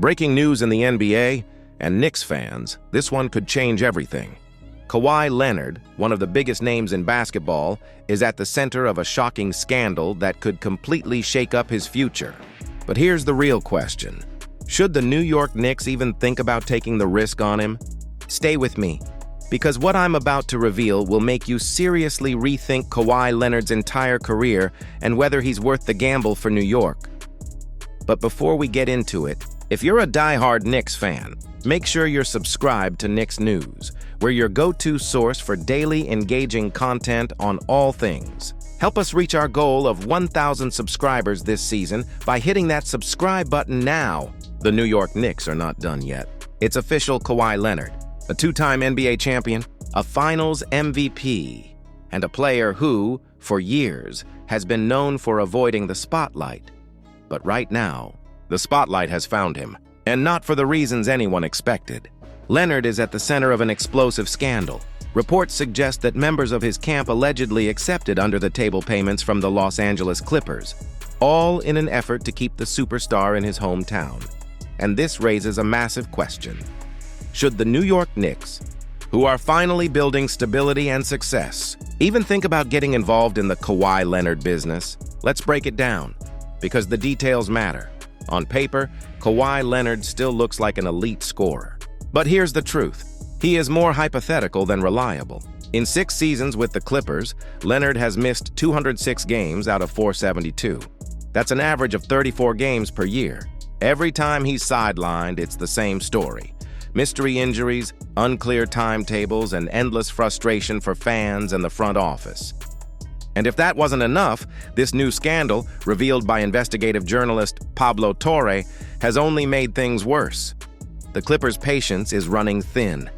Breaking news in the NBA, and Knicks fans, this one could change everything. Kawhi Leonard, one of the biggest names in basketball, is at the center of a shocking scandal that could completely shake up his future. But here's the real question. Should the New York Knicks even think about taking the risk on him? Stay with me, because what I'm about to reveal will make you seriously rethink Kawhi Leonard's entire career and whether he's worth the gamble for New York. But before we get into it, if you're a die-hard Knicks fan, make sure you're subscribed to Knicks News, we're your go-to source for daily engaging content on all things. Help us reach our goal of 1,000 subscribers this season by hitting that subscribe button now. The New York Knicks are not done yet. It's official. Kawhi Leonard, a two-time NBA champion, a Finals MVP, and a player who, for years, has been known for avoiding the spotlight. But right now, the spotlight has found him, and not for the reasons anyone expected. Leonard is at the center of an explosive scandal. Reports suggest that members of his camp allegedly accepted under-the-table payments from the Los Angeles Clippers, all in an effort to keep the superstar in his hometown. And this raises a massive question. Should the New York Knicks, who are finally building stability and success, even think about getting involved in the Kawhi Leonard business? Let's break it down, because the details matter. On paper, Kawhi Leonard still looks like an elite scorer. But here's the truth. He is more hypothetical than reliable. In 6 seasons with the Clippers, Leonard has missed 206 games out of 472. That's an average of 34 games per year. Every time he's sidelined, it's the same story. Mystery injuries, unclear timetables, and endless frustration for fans and the front office. And if that wasn't enough, this new scandal, revealed by investigative journalist Pablo Torre, has only made things worse. The Clippers' patience is running thin.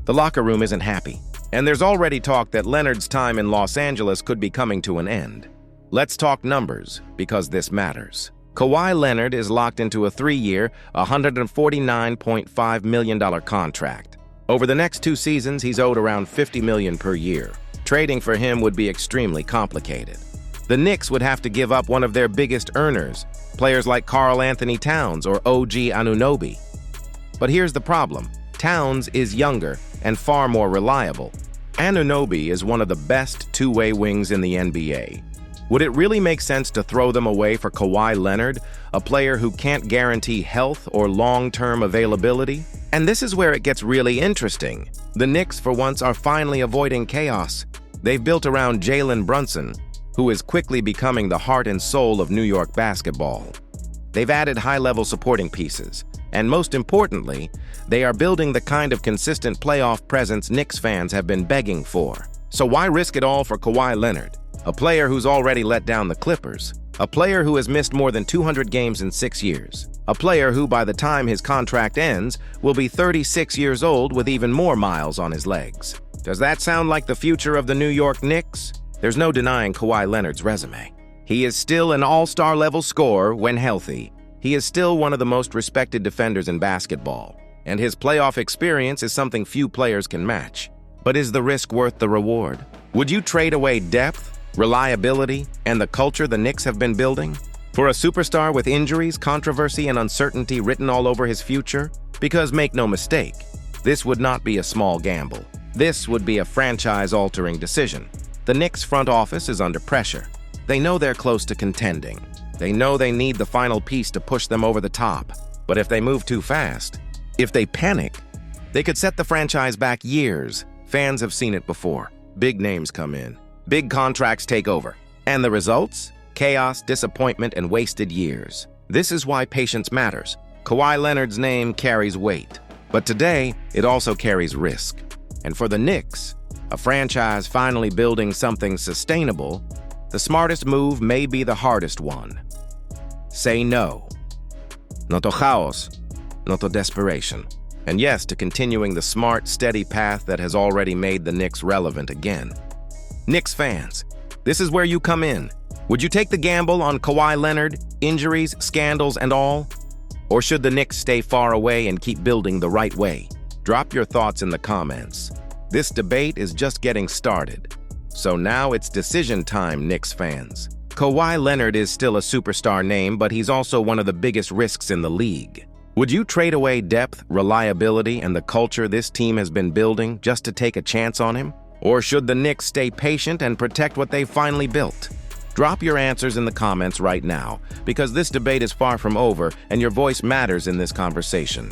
The locker room isn't happy, and there's already talk that Leonard's time in Los Angeles could be coming to an end. Let's talk numbers, because this matters. Kawhi Leonard is locked into a 3-year, $149.5 million contract. Over the next 2 seasons, he's owed around $50 million per year. Trading for him would be extremely complicated. The Knicks would have to give up one of their biggest earners, players like Karl-Anthony Towns or OG Anunoby. But here's the problem. Towns is younger and far more reliable. Anunoby is one of the best two-way wings in the NBA. Would it really make sense to throw them away for Kawhi Leonard, a player who can't guarantee health or long-term availability? And this is where it gets really interesting. The Knicks, for once, are finally avoiding chaos. They've built around Jalen Brunson, who is quickly becoming the heart and soul of New York basketball. They've added high-level supporting pieces, and most importantly, they are building the kind of consistent playoff presence Knicks fans have been begging for. So why risk it all for Kawhi Leonard, a player who's already let down the Clippers, a player who has missed more than 200 games in 6 years, a player who, by the time his contract ends, will be 36 years old with even more miles on his legs? Does that sound like the future of the New York Knicks? There's no denying Kawhi Leonard's resume. He is still an all-star level scorer when healthy. He is still one of the most respected defenders in basketball, and his playoff experience is something few players can match. But is the risk worth the reward? Would you trade away depth, reliability, and the culture the Knicks have been building for a superstar with injuries, controversy, and uncertainty written all over his future? Because make no mistake, this would not be a small gamble. This would be a franchise-altering decision. The Knicks front office is under pressure. They know they're close to contending. They know they need the final piece to push them over the top. But if they move too fast, if they panic, they could set the franchise back years. Fans have seen it before. Big names come in. Big contracts take over. And the results? Chaos, disappointment, and wasted years. This is why patience matters. Kawhi Leonard's name carries weight. But today, it also carries risk. And for the Knicks, a franchise finally building something sustainable, the smartest move may be the hardest one. Say no. No to chaos, no to desperation. And yes, to continuing the smart, steady path that has already made the Knicks relevant again. Knicks fans, this is where you come in. Would you take the gamble on Kawhi Leonard, injuries, scandals, and all? Or should the Knicks stay far away and keep building the right way? Drop your thoughts in the comments. This debate is just getting started. So now it's decision time, Knicks fans. Kawhi Leonard is still a superstar name, but he's also one of the biggest risks in the league. Would you trade away depth, reliability, and the culture this team has been building just to take a chance on him? Or should the Knicks stay patient and protect what they've finally built? Drop your answers in the comments right now, because this debate is far from over and your voice matters in this conversation.